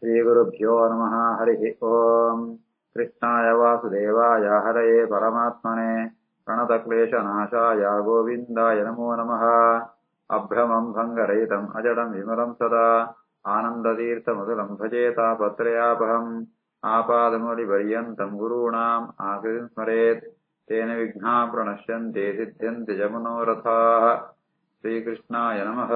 श्रीगुरुभ्यो नमः। हरिः ओम्। कृष्णाय वासुदेवाय हरये परमात्मने प्रणतक्लेशनाशाय गोविन्दाय नमो नमः। अभ्रमम् भङ्गरहितम् अजडम् विमलम् सदा आनन्दतीर्थमधुरम् भजेतापत्रयापहम् आपादमौलिपर्यन्तम् गुरूणाम् आकृतिम् स्मरेत् तेन विघ्नाः प्रणश्यन्ते सिद्ध्यन्ति च मनोरथाः। श्रीकृष्णाय नमः।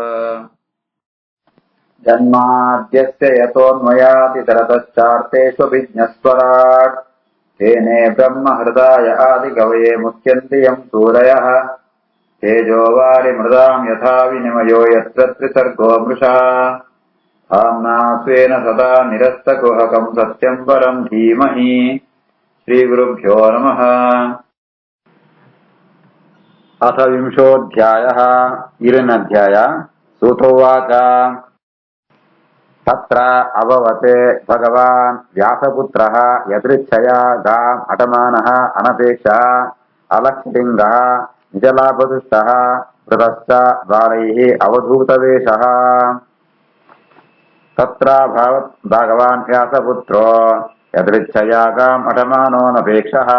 जन्माद्यस्य यतोऽन्वयातितरतश्चार्तेष्वभिज्ञस्वराट् तेने ब्रह्महृदाय आदिकवये मुह्यन्ति यम् सूरयः तेजो वारिमृदाम् यथा विनिमयो यत्र त्रिसर्गो मृषा धाम्ना स्वेन सदा निरस्तकुहकम् सत्यम् परम् धीमहि। श्रीगुरुभ्यो नमः। अथ विंशोऽध्यायः। इरनध्याय। सूतोवाच तत्र अभवते भगवान् व्यासपुत्रः यदृच्छया गाम् अटमानः अनपेक्षः अलक्षलिङ्गः निजलाभदुष्टः वृतश्च बालैः अवधूतवेषः। तत्र भगवान् व्यासपुत्रो यदृच्छया गाम् अटमानोऽनपेक्षः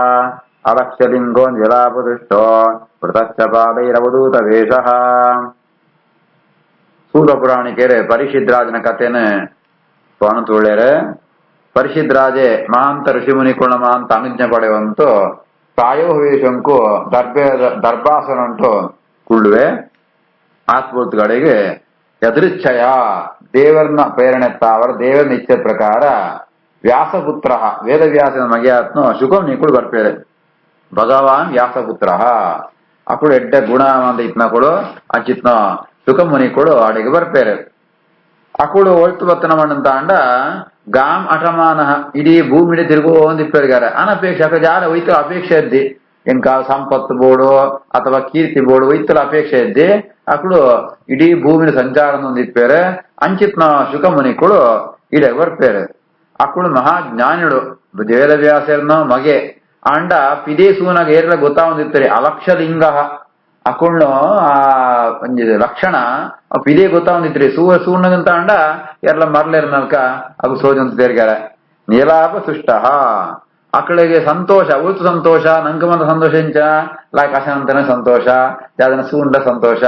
अलक्षलिङ्गो निजलाभदुष्टो वृतश्च बालैरवधूतवेषः। ಸೂತ ಪುರಾಣಿಕೆರೆ ಪರಿಷಿದ್ರಾಜನ ಕಥೆನ ತುಳ್ಳೆರೆ ಪರಿಷಿದ್ರಾಜೆ ಮಹಾಂತ ಋಷಿಮುನಿಕುಳ ಮಹಾಂತ ಅನುಜ್ಞೆ ಪಡೆಯುವಂತೂ ಪ್ರಾಯೋವೇಶಂಕು ದರ್ಭಾಸನಂಟು ಕುಳ್ಳುವೆ ಆತ್ಮೂರ್ತಗಳಿಗೆ ಯದೃಚ್ಛಯ ದೇವರನ್ನ ಪ್ರೇರಣೆತ್ತ ಅವರ ದೇವರನ್ನ ಇಚ್ಛೆ ಪ್ರಕಾರ ವ್ಯಾಸಪುತ್ರ ವೇದವ್ಯಾಸನ ಮಗೆಯಾತ್ನು ಶುಕಂ ನಿಕುಳು ಬರ್ಪೇರೆ ಭಗವಾನ್ ವ್ಯಾಸಪುತ್ರ ಅప్పుడు ಎಡ್ಡೆ ಗುಣ ಅಂತ ಇತ್ನಗಳು ಅಂಚಿತ್ನ ಸುಖಮುನಿಗಳು ಅಡಿಗೆ ಬರ್ಪೇರೆ ಅಕುಳು ಒಳ್ತು ಬತ್ತನ ಮಾಡಂತ ಅಂಡ ಗಾಮ್ ಅಟಮಾನ ಇಡೀ ಭೂಮಿಡಿ ತಿರುಗೋ ಒಂದಿಪ್ಪರಿಗಾರೆ ಅನಪೇಕ್ಷ ಜಾರ ಒಯ್ತಲ ಅಪೇಕ್ಷೆ ಇದ್ದಿ ಎಂಕ ಸಂಪತ್ತು ಬೋಡು ಅಥವಾ ಕೀರ್ತಿ ಬೋಡು ಒಯ್ತಲ ಅಪೇಕ್ಷೆ ಇದ್ದಿ ಅಕುಳು ಇಡೀ ಭೂಮಿನ ಸಂಚಾರ ಒಂದಿಪ್ಪೇರೆ ಅಂಚಿತ್ನ ಸುಖಮುನಿಗಳು ಇಡೆಗೆ ಬರ್ಪೇರೆ ಅಕುಳು ಮಹಾಜ್ಞಾನಿಗಳು ವೇದವ್ಯಾಸರ್ನ ಮಗೆ ಅಂಡ ಪಿದೇ ಸೂನಾಗ ಏರ್ಲ ಗೊತ್ತಾವಂದಿತ್ತರಿ ಅಲಕ್ಷಲಿಂಗ ಅಕುಳ್ನು ಆ ಒಂಜಿ ಲಕ್ಷಣ ಪಿದೇ ಗೊತ್ತಾವಂದಿತ್ರಿ ಸೂರ್ಣಗಂತ ಅಂಡ ಎಲ್ಲ ಮರ್ಲೇರ್ನಲ್ಕ ಅವು ಸೋಜಂತ ಬೇರ್ಗಾರ ನೀಲಾಪ ಸುಷ್ಟ ಅಕಳಿಗೆ ಸಂತೋಷ ಉಳಿತು ಸಂತೋಷ ನಂಕಮಂತ ಸಂತೋಷ ಇಂಚ ಲಾಯ್ಕ್ ಅಶನಂತನ ಸಂತೋಷ ಯಾವ್ದನ ಸೂಂಡ ಸಂತೋಷ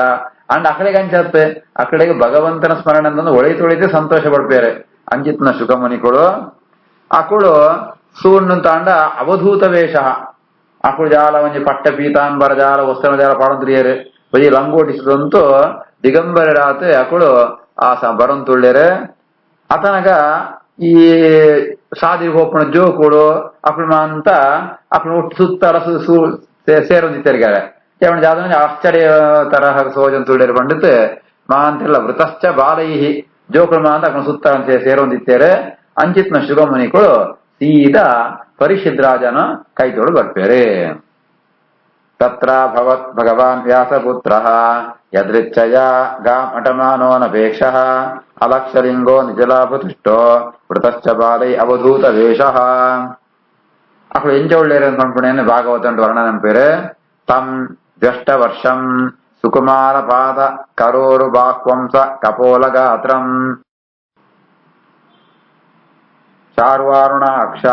ಅಂಡ್ ಅಕಳಿಗೆ ಅಂಚತ್ತೆ ಅಕಳಿಗೆ ಭಗವಂತನ ಸ್ಮರಣೆ ಅಂತಂದು ಒಳಿತೊಳಿತೆ ಸಂತೋಷ ಪಡ್ಪೇರೆ ಅಂಜಿತ್ನ ಶುಕಮುನಿಗಳು ಅಕುಳು ಸೂರ್ಣಂತ ಅಂಡ ಅವಧೂತ ವೇಷ ಅಕುಳು ಜಾಲ ಒಂಜಿ ಪಟ್ಟ ಪೀತಾಂಬರ ಜಾಲ ವಸ್ತ್ರ ಜಾಲ ಪಾಡಂತ್ರಿಯರು ಬಜಿ ಲಂಗೋಟಿಸಿದಂತೂ ದಿಗಂಬರ ರಾತ್ರಿ ಅಕುಳು ಆ ಬರಂತುಳ್ಳೆರೆ ಅತನಗ ಈ ಸಾದಿ ಹೋಪಣ ಜೋಕುಳು ಅಕುಳು ಅಂತ ಅಕುಳು ಒಟ್ಟು ಸುತ್ತಲ ಸೇರೊಂದಿತ್ತರಿಗಾರೆ ಅವನ ಜಾದ ಆಶ್ಚರ್ಯ ತರಹ ಸೋಜಂತುಳ್ಳೆರು ಬಂಡಿತ್ತು ಮಾಂತೆಲ್ಲ ವೃತಶ್ಚ ಬಾಲೈಹಿ ಜೋಕುಳು ಮಾಂತ ಅಕುಳು ಸುತ್ತ ಸೇರೊಂದಿತ್ತೇರೆ ಅಂಚಿತ್ನ ಶುಭಮುನಿಗಳು ಸೀದಾ ಪರಿಷಿದ್ರಾಜನ ಕೈತೋಡು ಬರ್ಪೇರೆ. ತತ್ರ ಭಗವಾನ್ ವ್ಯಾಸಪುತ್ರಃ ಯದೃಚ್ಛಯ ಗಾಮ್ ಅಟಮಾನೋನಪೇಕ್ಷಃ ಅಲಕ್ಷಲಿಂಗೋ ನಿಜಲಾಭತುಷ್ಟೋ ವೃತಶ್ಚ ಬಾಲೈ ಅವಧೂತ ವೇಷಃ. ಅಕಳು ಎಂಚ ಒಳ್ಳೆಯ ಪಂಪುಣೆಯನ್ನು ಭಾಗವತ ವರ್ಣನ ಪೇರೆ ತಂ ದ್ಯಷ್ಟ ವರ್ಷಂ ಸುಕುಮಾರ ಪಾದ ಕರೋರು ಬಾಕ್ವಂಸ ಕಪೋಲಗಾತ್ರಂ ಚಾರ್ವಾರುಣಾಕ್ಷ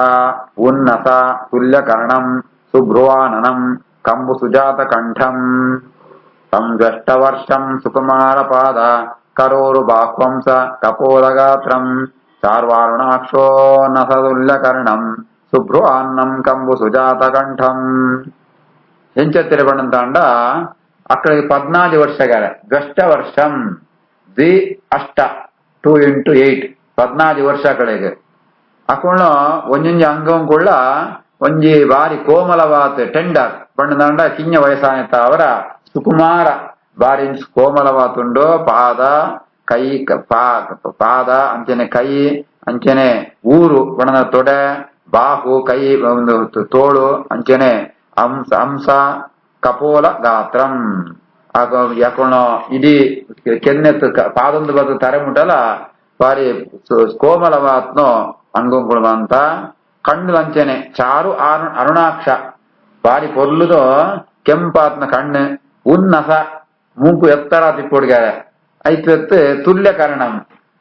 ಉನ್ನತ ತುಲ್ಯಕರ್ಣಂ ಸುಭ್ರುವಾನನಂ ಕಂಬು ಸುಜಾತ ಕಂಠಂ ತಂ ಜ್ಯೇಷ್ಠವರ್ಷಂ ಸುಕುಮಾರಪಾದ ಕರೋರು ಬಾಕ್ವಂಸ ಕಪೋಲಗಾತ್ರಂ ಚಾರ್ವಾರುಣಾಕ್ಷೋ ನಸದುಲ್ಯಕರ್ಣಂ ಸುಭ್ರುವಾನ್ನಂ ಕಂಬು ಸುಜಾತ ಕಂಠಂ. ಎಂಚತ್ತಿರ ಬಂದಂತಾಂಡ ಅಕ್ಕಳಿಗೆ 14 ವರ್ಷಗಾರ ಜ್ಯೇಷ್ಠ ವರ್ಷಂ ದ್ವಿ ಅಷ್ಟ 2 into 8 14 ವರ್ಷ ಕಡೆಗೆ ಅಕುಳ್ನ ಒಂಜೊಂಜಿ ಅಂಗಂ ಕುಳ್ಳ ಒಂಜಿ ಬಾರಿ ಕೋಮಲವಾತ್ ಟೆಂಡರ್ ಬಣ್ಣದಾಂಡ ಕಿಂಜ ವಯಸ್ಸಾನೆತ್ತ ಅವರ ಸುಕುಮಾರ ಬಾರಿ ಕೋಮಲವಾತುಂಡು ಪಾದ ಕೈ ಪಾದ ಅಂಚನೆ ಕೈ ಅಂಚನೆ ಊರು ಬಣ್ಣದ ತೊಡೆ ಬಾಹು ಕೈ ಒಂದು ತೋಳು ಅಂಚನೆ ಹಂಸ ಕಪೋಲ ಗಾತ್ರಂ ಯಾಕೊಳ್ನ ಇಡೀ ಕೆನ್ನೆತ್ತು ಪಾದೊಂದು ಬದ ತರೆ ಮುಟ್ಟಲ ಬಾರಿ ಕೋಮಲವಾತ್ನು ಅಂಗುಂಗುಳು ಅಂತ ಕಣ್ಣು ಅಂಚನೆ ಚಾರು ಅರುಣಾಕ್ಷ ಬಾರಿ ಪೊರ್ಲುದು ಕೆಂಪಾತ್ನ ಕಣ್ಣು ಉನ್ನಸ ಮೂಗು ಎತ್ತರ ತಿಪ್ಪೊಡ್ಗಾರೆ ಐತ್ವೆತ್ತು ತುಲ್ಯ ಕರ್ಣಂ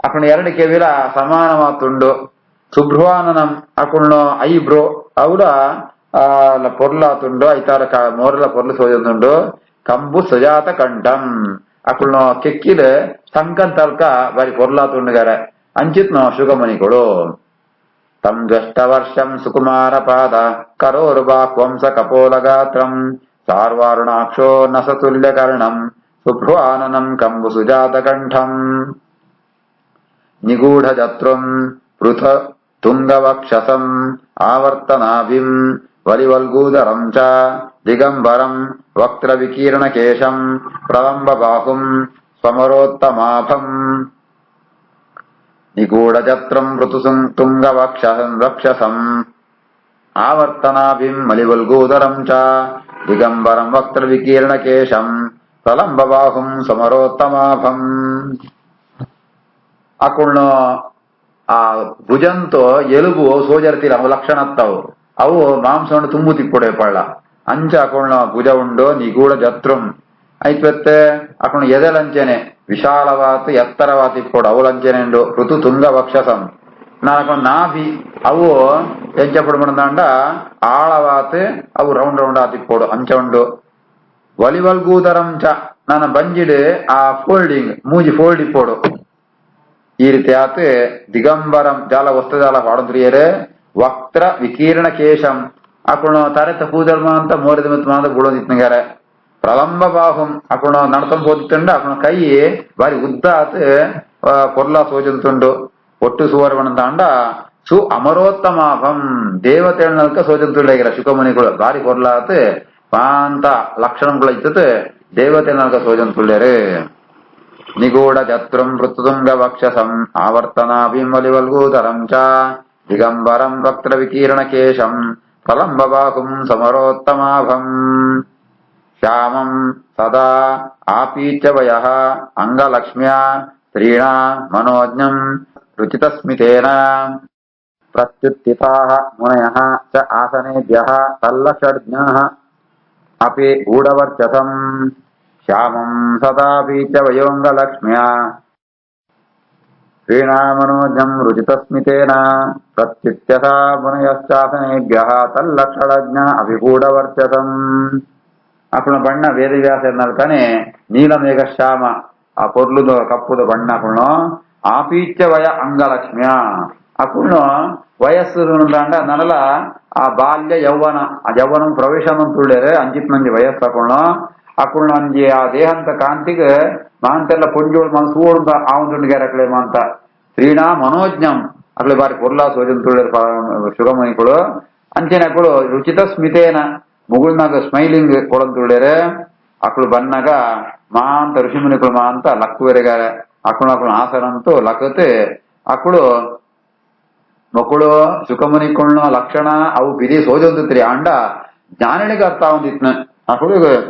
అక్కడ ఎరడి కెవిల సమానమాతుండు శుభ్రవాననం అక్కడ ఐబ్రో అవుల పొర్లాతుండు ఐతార మోరల పొర్లు సోజందుండు కంబు సుజాత కంఠం అక్కడ ಕೆಕ್ಕಿಲ್ ಸಂಕನ್ ತಲ್ಕ ಬಾರಿ ಪೊರ್ಲಾತುಂಡುಗಾರ ಅಂಚಿತ್ನ ಶುಗಮಣಿಗಳು ತಂ ಜ್ಯೇಷ್ಠವರ್ಷಂ ಸುಕುಮಾರ ಪಾದ ಕರೋರ್ಬಾಕ್ವಂಸ ಕಪೋಲಗಾತ್ರಂ ಸಾರ್ವಾರುಣಾಕ್ಷೋ ನಸತುಲ್ಯಕರ್ಣಂ ಶುಭ್ರವಾನನಂ ಕಂಬು ಸುಜಾತ ಕಂಠಂ ನಿಗೂಢಜತ್ರುಂ ಪೃಥ ತುಂಗವಕ್ಷಸಂ ಆವರ್ತನಾಭಿಂ ವಲಿವಲ್ಗೂದರಂ ಚ ದಿಗಂಬರಂ ವಕ್ತ್ರವಿಕೀರ್ಣಕೇಶಂ ಪ್ರಲಂಬಬಾಹುಂ ಸ್ವಮರೋತ್ತಮಾಭಂ ನಿಗೂಢಜತ್ರಂ ಋತುತುಂಗವಕ್ಷಸಂ ಆವರ್ತನಾಭಿಂ ಮಲಿವಲ್ಗೂದರಂ ಚ ದಿಗಂಬರಂ ವಕ್ತ್ರವಿಕೀರ್ಣಕೇಶಂ ಪ್ರಲಂಬಬಾಹುಂ ಸಮರೋತ್ತಮಾಭಂ ಅಕುಳ್ನ ಆ ಭುಜಂತೋ ಎಲುಬು ಸೋಜರ್ತಿಲ್ಲ ಅವು ಲಕ್ಷಣ ಅತ್ತವು ಅವು ಮಾಂಸವನ್ನು ತುಂಬು ತಿಕ್ಕೊಡೆ ಪಳ್ಳ ಅಂಚ ಅಕುಳ್ನ ಭುಜ ಉಂಡು ನಿಗೂಢ ಜತ್ರುಂ ಐತ್ವತ್ತೆ ಅಕುಳ್ನ ಎದೆಲಂಚೆನೆ ವಿಶಾಲವಾತ್ ಎತ್ತರವಾತ್ ಇಕ್ಕೊಡು ಅವು ಲಂಚೆನೆ ಉಂಡು ಋತು ತುಂಗ ವಕ್ಷಸಂ ನಾನು ನಾಭಿ ಅವು ಎಂಚಪಡು ಮಣದಾಂಡ ಆಳವಾತ್ ಅವು ರೌಂಡ್ ರೌಂಡ್ ಆತಿಕ್ಕೊಡು ಅಂಚ ಉಂಡು ವಲಿವಲ್ಗೂದರಂ ಚ ನಾನು ಬಂಜಿಡ್ ಆ ಫೋಲ್ಡಿಂಗ್ ಮೂಜಿ ಫೋಲ್ಡ್ ಇಪ್ಪೋಡು ಈ ರೀತಿ ಆತ್ ದಿಗಂಬರಂ ಜಾಲ ವಸ್ತುಜಾಲ ಪಾಡಂತ್ರಿಯರೆ ವಕ್ತ್ರ ವಿಕೀರ್ಣ ಕೇಶಂ ಅಕುಣ ತರೆತ ಕೂದಲ್ಮ ಅಂತ ಮೋರಿದ ಮತ್ತು ಮಾದ ಬುಳೋದಿತ್ನಗಾರೆ ಪ್ರಲಂಬ ಬಾಹುಂ ಅಕುಣ ನಡ್ಕೊಂಡ್ ಹೋದಿತ್ತಂಡ ಅಕುಣ ಕೈ ಬಾರಿ ಉದ್ದ ಆತ್ ಪೊರ್ಲಾ ಸೋಜಂತುಂಡು ಒಟ್ಟು ಸುವರ್ವಣಂತಾಂಡ ಸು ಅಮರೋತ್ತಮಾಭಂ ದೇವತೆಗಳಕ ಸೋಜಂತುಳ್ಳಾಗಿರ ಶುಕಮುನಿಗಳು ಬಾರಿ ಪೊರ್ಲಾತ್ ಪಾಂತ ಲಕ್ಷಣಗಳು ಇತ್ತತ್ ದೇವತೆಗಳಕ ಸೋಜಂತುಳ್ಳ್ಯಾರೆ ನಿಗೂಢ ಜತ್ರುಂ ಋತುತುಂಗ ವಕ್ಷಸಂ ಆವರ್ತನಾಭಿಂ ವಲಿವಲ್ಗೂದರಂ ಚ ದಿಗಂಬರಂ ವಕ್ತ್ರ ವಿಕೀರ್ಣಕೇಶಂ ಪ್ರಲಂಬಬಾಹುಂ ಸಮರೋತ್ತಮಾಭಂ ಶ್ಯಾಮಂ ಸದಾ ಆಪೀಚ್ಯ ವಯಃ ಅಂಗಲಕ್ಷ್ಮ್ಯಾ ಸ್ತ್ರೀಣಾ ಮನೋಜ್ಞಂ ರುಚಿತಸ್ಮಿತೇನ ಪ್ರತ್ಯುತ್ಥಿತಾಃ ಮುನಯಃ ಚ ಆಸನೇಭ್ಯಃ ತಲ್ಲಷಡ್ಜ್ಞಾಃ ಅಪಿ ಗೂಢವರ್ಚಸಂ ಶ್ಯಾಮಂ ಸದಾಪೀಚ್ಯ ವಯೋಂಗಲಕ್ಷ್ಮ್ಯಾ ಶ್ರೀಣಾಮನೋಜಂ ರುಚಿತಸ್ಮಿತೇನ ಪ್ರತ್ಯುತ್ಯಥಾ ಮುನಯಶ್ಚಾಸನೇಭ್ಯಃ ತಲ್ಲಕ್ಷಣಜ್ಞ ಅಭಿಗೂಢವರ್ಚಸಂ ಅಕುಳ ಬಣ್ಣ ವೇದವ್ಯಾಸ ಎನ್ನಲ್ತಾನೆ ನೀಲಮೇಘ ಶ್ಯಾಮ ಆ ಪೊರ್ಲುದು ಕಪ್ಪುದ ಬಣ್ಣ ಅಕುಳ್ನು ಆಪೀಚ್ಯ ವಯ ಅಂಗಲಕ್ಷ್ಮ್ಯ ಅಕುಳ್ನು ವಯಸ್ಸು ದಾಂಡ ನನಲ ಆ ಬಾಲ್ಯ ಯೌವನ ಆ ಯೌವನ ಪ್ರವೇಶ ಅಂತುಳ್ಳೇರೆ ಅಂಜಿತ್ ಮಂದಿ ವಯಸ್ಸು ಅಕುಳ್ನು ಅಕುಳ್ನು ಅಂಜಿ ಆ ದೇಹಂತ ಕಾಂತಿಗೆ ಮಾಂತೆಲ್ಲ ಪೊಂಜೋಳು ಮನಸ್ಸು ಓಡುದ ಆವಂದುಂಡಿಗಾರ ಅಕಳೆ ಮಾಂತ ಶ್ರೀಣಾ ಮನೋಜ್ಞಂ ಅಕಳೆ ಬಾರಿ ಪೊರ್ಲಾ ಸೋಜಂತುಳ್ಳೇರು ಶುಗಮಣಿಗಳು ಅಂಚೆನೆ ಅಕಳು ರುಚಿತ ಸ್ಮಿತೇನ ಮುಗುಳ್ನಾಗ ಸ್ಮೈಲಿಂಗ್ ಕೊಡಂತುಳ್ಳೇರೆ ಅಕಳು ಬನ್ನಾಗ ಮಾಂತ ಋಷಿಮುನಿಗಳು ಮಾಂತ ಲಕ್ಕುವೆರೆಗಾರೆ ಅಕಳು ಆಸನಂತೂ ಲಕ್ಕತೆ ಅಕಳು ಮಕ್ಕಳು ಸುಖಮುನಿಕುಳ್ನ ಲಕ್ಷಣ ಅವು ಬಿದಿ ಸೋಜಂತ್ರಿ ಅಂಡ ಜ್ಞಾನಿಗೆ ಅರ್ಥ ಆವಂದಿತ್ನ ಅಕಳು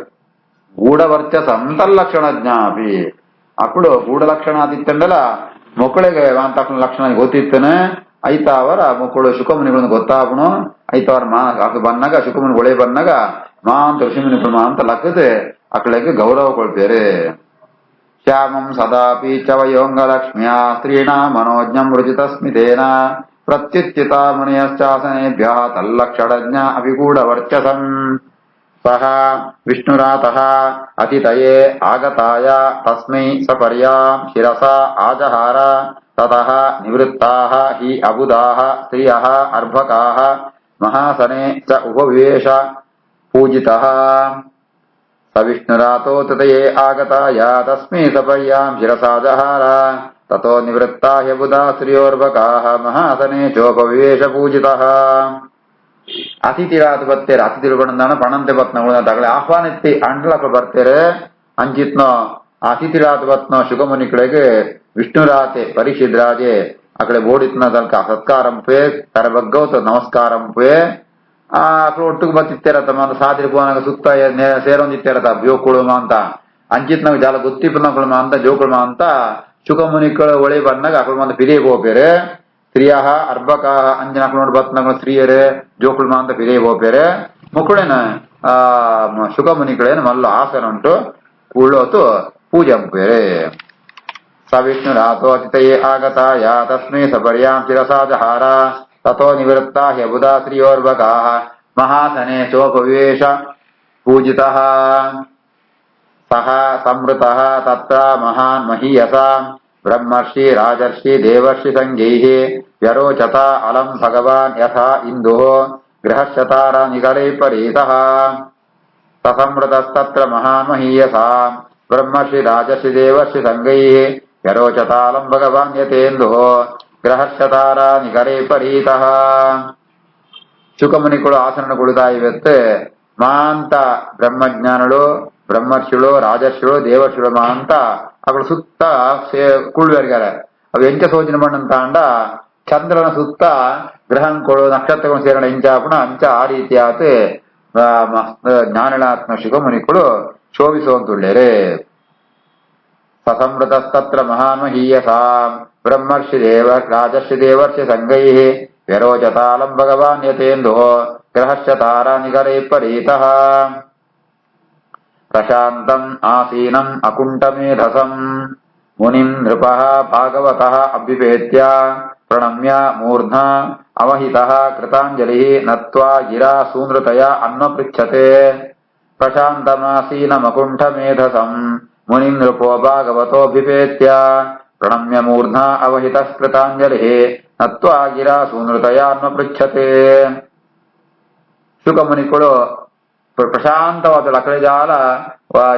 ಗೂಢವರ್ಚಸ ಅಂತಲ್ಲಕ್ಷಣ ಜ್ಞಾಪಿ ಅಕಳು ಗೂಢ ಲಕ್ಷಣ ಆದಿತ್ತಂಡಲ್ಲ ಮಕ್ಕಳಿಗೆ ಅಂತ ಲಕ್ಷಣ ಗೊತ್ತಿತ್ತನೆ ಐತಾವರ ಮಕ್ಕಳು ಶುಕಮುನಿಗಳನ್ನು ಗೊತ್ತಾಪನು ಐತಾವರ ಬಂದಾಗ ಶುಕಮುನಿ ಒಳೆ ಬಂದಾಗ ಮಾಂತ ಋಷಿಮುನಿಗಳು ಮಾಂತ ಲಕ್ಕತೆ ಅಕಳಿಗೆ ಗೌರವ ಕೊಳ್ತೇರೆ ಶ್ಯಾಮಂ ಸದಾಪಿ ಚವಯೋಂಗಲಕ್ಷ್ಮ್ಯಾ ಸ್ತ್ರೀಣಾ ಮನೋಜ್ಞಂ ರುಚಿತಸ್ಮಿತೇನ ಪ್ರತ್ಯುತ್ಥಿತ ಮುನಿಯಶ್ಚಾಸನೇಭ್ಯಃ ತಲ್ಲಕ್ಷಣಜ್ಞ ಅಭಿಗೂಢವರ್ಚಸಂ ಸಹ ವಿಷ್ಣುರಾತಃ ಅತಿಥಯೇ ಆಗತಾಯ ತಸ್ಮೈ ಸಪರ್ಯಾಂ ಶಿರಸಾ ಆಜಹಾರ ತತಃ ನಿವೃತ್ತಾಃ ಹಿ ಅಬುಧಾಃ ಸ್ತ್ರಿಯಃ ಅರ್ಭಕಾಃ ಮಹಾಸನೆ ಚ ಉಪವಿವೇಶ ಪೂಜಿತಃ ಸ ವಿಷ್ಣುರಾತೋ ತತಯೇ ಆಗತಾಯ ತಸ್ಮೈ ಸಪರ್ಯಾಂ ಶಿರಸಾ ಜಹಾರ ತತೋ ನಿವೃತ್ತಾ ಹ್ಯಬುಧಾ ಸ್ತ್ರಿಯೋರ್ಭಕಾಃ ಮಹಾಸನೆ ಚೋಪವಿವೇಶ ಪೂಜಿತಃ ಅತಿಥಿರಾತ್ ಬರ್ತೇರೆ ಅತಿಥಿಗಳು ಬಂದಾನ ಪಣಂತೆ ಬತ್ನ ತಗಳೆ ಆಹ್ವಾನಿಸಿ ಅಂಡ್ಲಕ ಬರ್ತೇರೆ ಅಂಚಿತ್ನೋ ಅತಿಥಿರಾತ್ ಬತ್ನೋ ಶುಕಮುನಿಗಳಿಗೆ ವಿಷ್ಣುರಾತೆ ಪರಿಶಿದ್ರಾಜೆ ಅಕಡೆ ಓಡಿತ್ನ ತನಕ ಸತ್ಕಾರಂಪೆ ಕರಬಗ್ಗೌತ ನಮಸ್ಕಾರಂಪೆ ಅಕಡೆ ಒಟ್ಟಿಗೆ ಬತ್ತಿತ್ತೇರತ್ತ ಮಾಂತ ಸಾದಿರಿ ಪೋನಾಗ ಸುತ್ತ ಸೇರೊಂದಿತ್ತೇರತ್ತ ಜೋಕುಳು ಮಾಂತ ಅಂಚಿತ್ನಾಗ ಜಾಲ ಗೊತ್ತಿಪ್ಪನಗಳು ಮಾಂತ ಜೋಕುಳು ಮಾಂತ ಶುಕಮುನಿಗಳು ಒಳೆ ಬಂದಾಗ ಅಕಡೆ ಮಂದ ಪಿರಿಯಗೆ ಹೋಗ್ಬೇರೆ ಸ್ತ್ರೀಯ ಅರ್ಭಕ ಅಂಜನ ನೋಡ್ ಬತ್ನಾಗ ಸ್ತ್ರೀಯರೇ ಜೋಕುಳು ಮಾಂತ ಪಿರಿಯಗೆ ಹೋಗ್ಬೇರೆ ಮಕ್ಕಳೇನ ಶುಕಮುನಿಗಳೇನು ಮಲ್ಲ ಆಸನ ಉಂಟು ಉಳ್ಳೋತು ಪೂಜೆ ಬೇರೆ स विष्णुरातोऽतिथये आगताय तस्मै सपर्यां शिरसा जहार ततो निवृत्ता ह्यबुधा श्रियोर्वकाः महासने चोपविवेश पूजितः सः संवृतः तत्र महान् महीयसा ब्रह्मर्षि राजर्षि देवर्षि संज्ञैः व्यरोचता अलम् भगवान् यथा इन्दुः गृहशतारा निकरैः परीतः ससंवृतस्तत्र महान् महीयसा ब्रह्मर्षि राजर्षि देवर्षि संगैः व्यरोचतालम् भगवान् यथेन्दुः गृहशतारा निकरैः परीतः ಶುಕಮುನಿಗಳು ಆಸನ ಕುಳಿತಾ ಇವತ್ತು ಮಹಾಂತ ಬ್ರಹ್ಮಜ್ಞಾನಗಳು ಬ್ರಹ್ಮರ್ಷಿಗಳು ರಾಜರ್ಷಿಗಳು ದೇವರ್ಷಿಗಳು ಮಹಾಂತ ಅವಳು ಸುತ್ತ ಕುಳ್ಳುವರ್ಗಾರ ಅವು ಎಂಚ ಸೋಚನೆ ಮಾಡಂತ ಅಂಡ ಚಂದ್ರನ ಸುತ್ತ ಗ್ರಹಗಳು ನಕ್ಷತ್ರಗಳು ಸೇರಣ ಇಂಚಾಪಣ ಅಂಚ ಆ ರೀತಿಯಾದ ಜ್ಞಾನಳಾತ್ಮ ಶುಕಮುನಿಗಳು ಶೋಭಿಸುವಂತುಳ್ಳೇರೆ ಸಸಂವೃತಸ್ತತ್ರ ಮಹಾನ್ಮಹೀಯಸಾ ಬ್ರಹ್ಮರ್ಷಿ ರಾಜರ್ಷಿ ದೇವರ್ಷಿ ಸಂಗೈಃ ವ್ಯರೋಚತಾಲಂ ಭಗವಾನ್ ಯತೇಂದುಃ ಗ್ರಹಶ್ಚ ತಾರಾ ನಿಕರೈಃ ಪರೀತಃ ಪ್ರಶಾಂತಂ ಆಸೀನಂ ಅಕುಂಠಮೇಧಸಂ ಮುನಿಂ ನೃಪಃ ಭಾಗವತಃ ಅಭ್ಯುಪೇತ್ಯ ಪ್ರಣಮ್ಯ ಮೂರ್ಧ್ನಾ ಅವಹಿತಃ ಕೃತಾಂಜಲಿಃ ನತ್ವಾ ಗಿರಾ ಸೂನೃತಯ ಅನ್ವಪೃಚ್ಛತೆ ಪ್ರಶಾಂತಮಾಸೀನಮಕುಂಠಮೇಧಸಂ ಮುನಿಂ ನೃಪೋ ಭಾಗವತೋऽಭ್ಯುಪೇತ್ಯ ಪ್ರಣಮ್ಯ ಮೂರ್ಧ್ನಾ ಅವಹಿತಃ ಕೃತಾಂಜಲಿಃ ನತ್ವಾ ಗಿರಾ ಸೂನೃತಯ ಅನ್ವಪೃಚ್ಛತೆ ಶುಕಮುನಿಗಳು ಪ್ರಶಾಂತವಾದ ಅಕಡೆ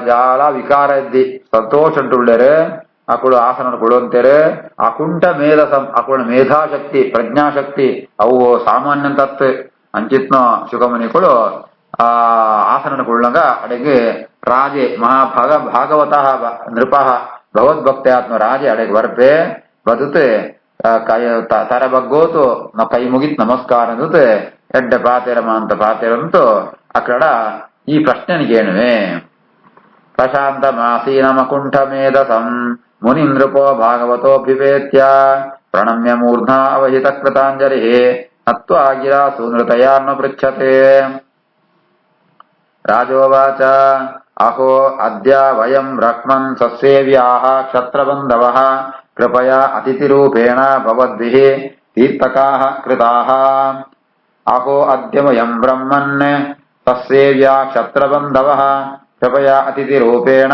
ಜಾಲ ವಿಕಾರ ಇದ್ದಿ ಸಂತೋಷ ಉಳ್ಳರೆ ಅಕಳು ಆಸನ ಕೊಡುವಂತೇರೆ ಅಕುಂಠ ಮೇಧಸಂ ಅಕಳ ಮೇಧಾಶಕ್ತಿ ಪ್ರಜ್ಞಾಶಕ್ತಿ ಅವು ಸಾಮಾನ್ಯ ತತ್ ಅಂಚಿತ್ನ ಶುಕಮುನಿಗಳು ಆಸನ ಕೊಳ್ಳಂಗ ಅಡೆಗೆ ರಾಜೆ ಭಾಗವತಃ ನೃಪಃ ಭಗವದ್ಭಕ್ತಾತ್ಮ ರಾಜೆ ಅಡೆಗೆ ಬರ್ಪೆ ಬದುತೆ ತರ ಬಗ್ಗೋತು ಕೈ ಮುಗಿತ್ ನಮಸ್ಕಾರ ಅಂದತೆ ಎಡ್ಡ ಪಾತೆರಮ ಅಂತ ಪಾತೆರಂತು ಅಕಡ ಈ ಪ್ರಶ್ನೆನಿಗೇನುವೆ ಪ್ರಶಾಂತ ಮಾಸೀನಮಕುಂಠ ಮೇಧಸಂ ಮುನಿ ನೃಪೋ ಭಾಗವತೋಭ್ಯುಪೇತ್ಯ ಪ್ರಣಮ್ಯ ಮೂರ್ಧ್ನಾ ಅವಹಿತ ಕೃತಾಂಜಲಿಃ ನತ್ವಾ ಗಿರಾ ಸೂನೃತಯಾನ್ನ ಪೃಚ್ಛತೆ ರಾಜೋವಾಚ ಅಹೋ ಅದ್ಯ ವಯಂ ರಕ್ಮನ್ ಸಸ್ಯೇವ್ಯಾಃ ಕ್ಷತ್ರಬಂಧವಃ ಕೃಪಯಾ ಅತಿಥಿರೂಪೇಣ ಭವದ್ಭಿಃ ತೀರ್ಥಕಾಃ ಕೃತಾಃ ಅಹೋ ಅದ್ಯ ವಯಂ ಬ್ರಹ್ಮನ್ ಸಸ್ಯೇವ್ಯಾ ಕ್ಷತ್ರಬಂಧವಃ ಕೃಪಯಾ ಅತಿಥಿರೂಪೇಣ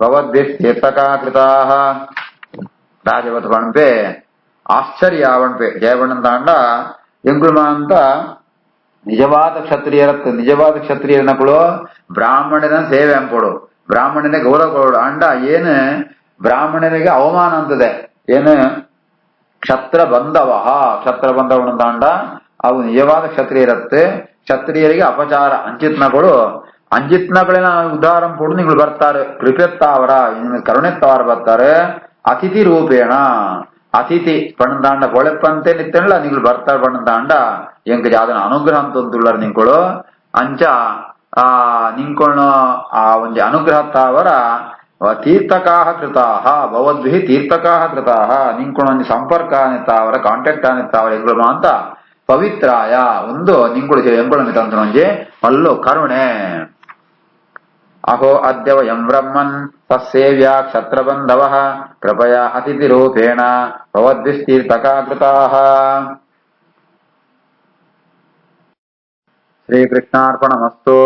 ಭವದ್ಭಿಃ ತೀರ್ಥಕಾಃ ಕೃತಾಃ ರಾಜವತ್ ಬಣ್ಪೆ ಆಶ್ಚರ್ಯ ಬಣ್ಪೆ ಜಯಬಣ್ಣಂತಾಂಡ ಎಂಗುಳ್ಮ ಅಂತ ನಿಜವಾದ ಕ್ಷತ್ರಿಯರನ್ನಗಳು ಬ್ರಾಹ್ಮಣನ ಸೇವೆ ಅಂಕೊಡು ಬ್ರಾಹ್ಮಣನೇ ಗೌರವ ಕೊಡು ಅಂಡ ಏನು ಬ್ರಾಹ್ಮಣನಿಗೆ ಅವಮಾನ ಅಂತದೆ ಏನು ಕ್ಷತ್ರ ಬಂಧವ ಅಂತಾಂಡ ಅವು ನಿಜವಾದ ಕ್ಷತ್ರಿಯರಿಗೆ ಅಪಚಾರ ಅಂಚಿತ್ನಗಳೇ ಉದಾಹರಣ ಕೊಡು ನೀವು ಬರ್ತಾರೆ ಕೃಪೆತ್ತಾವರ ಕರುಣೆತ್ತವರ ಬರ್ತಾರೆ ಅತಿಥಿ ರೂಪೇಣ ಅತಿಥಿ ಪಣ್ಣದಾಂಡ ಕೊಳೆಪ್ಪಂತೆ ನಿತ್ತಲ್ಲ ನೀವು ಬರ್ತಾರೆ ಪಣ್ಣದಾಂಡ ಎಂಕ ಜಾದನ ಅನುಗ್ರಹ ಅಂತಂದುಳ್ಳಾರ ನಿಂಗಳು ಅಂಚ ನಿಂಕೊಳ್ಳ ಆ ಒಂದು ಅನುಗ್ರಹ ತಾವರ ತೀರ್ಥಕಾಹ ಕೃತಾಹ ಭವದ್ಭಿಃ ತೀರ್ಥಕಾಹ ಕೃತಾಹ ನಿಂಕೊಳ್ಳೊಂದು ಸಂಪರ್ಕ ಅನ್ನಿತ್ತಾವರ ಕಾಂಟ್ಯಾಕ್ಟ್ ಅನ್ನಿತ್ತಾವರ ಎಂಗಳು ಅಂತ ಪವಿತ್ರಾಯ ಒಂದು ನಿಂಗಳು ಎಂಗಳು ತಂದು ಮಲ್ಲು ಕರುಣೆ ಅಹೋ ಅದ್ಯ ವಯಂ ಬ್ರಹ್ಮನ್ ತಸ್ಸೇವ್ಯಾ ಕ್ಷತ್ರಬಂಧವಃ ಕೃಪಯಾ ಅತಿಥಿರೂಪೇಣ ಭವದ್ಭಿಃ ತೀರ್ಥಕಾಃ ಕೃತಾಃ ಶ್ರೀಕೃಷ್ಣಾರ್ಪಣಮಸ್ತು.